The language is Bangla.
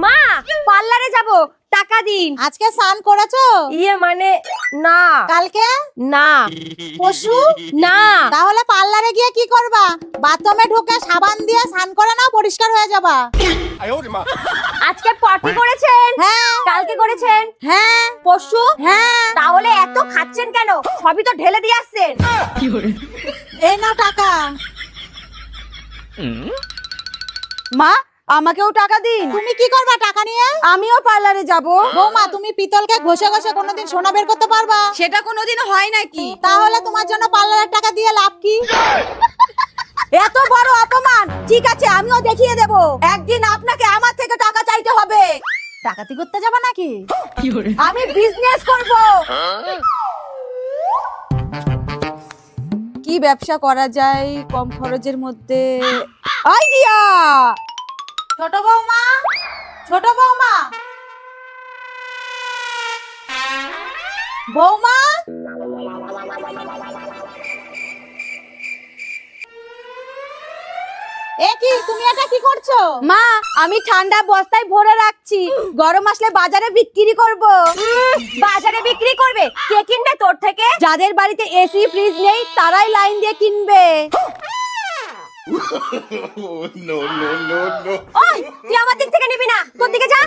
মা পার্লারে যাব, টাকা দিন। আজকে স্নান করেছো? মানে না। কালকে? না। পশু? না। তাহলে পার্লারে গিয়ে কি করবা? বাথরুমে ঢুকে সাবান দিয়ে স্নান করে নাও, পরিষ্কার হয়ে যাবা। আজকে পটি করেছেন? হ্যাঁ। কালকে করেছেন? হ্যাঁ। পরশু? হ্যাঁ। তাহলে এত খাচ্ছেন কেন? সবই তো ঢেলে দিয়ে আসছেন। এই নাও টাকা। মা আমাকেও টাকা দিন। তুমি কি করবা টাকা নিয়ে? আমিও পার্লারে যাব। বৌমা, তুমি পিতলকে ঘষে ঘষে কোনোদিন সোনা বের করতে পারবা? সেটা কোনোদিনও হয় নাকি? তাহলে তোমার জন্য পার্লারের টাকা দিয়ে লাভ কি? এত বড় অপমান! ঠিক আছে, আমিও দেখিয়ে দেব। একদিন আপনাকে আমার থেকে টাকা চাইতে হবে। ডাকাতি করতে যাবা নাকি? আমি বিজনেস করব। কি ব্যবসা করা যায় কম খরচের মধ্যে? আইডিয়া! ছোট বৌমা, ছোট বৌমা, বৌমা, এ কি তুমি এটা কি করছো? মা আমি ঠান্ডা বস্তায় ভরে রাখছি, গরম আসলে বাজারে বিক্রি করব। বাজারে বিক্রি করবে? কে কিনবে তোর থেকে? যাদের বাড়িতে এসি ফ্রিজ নেই তারাই লাইন দিয়ে কিনবে। ওই তুই আমার দিক থেকে নিবি না, তোর দিকে যা।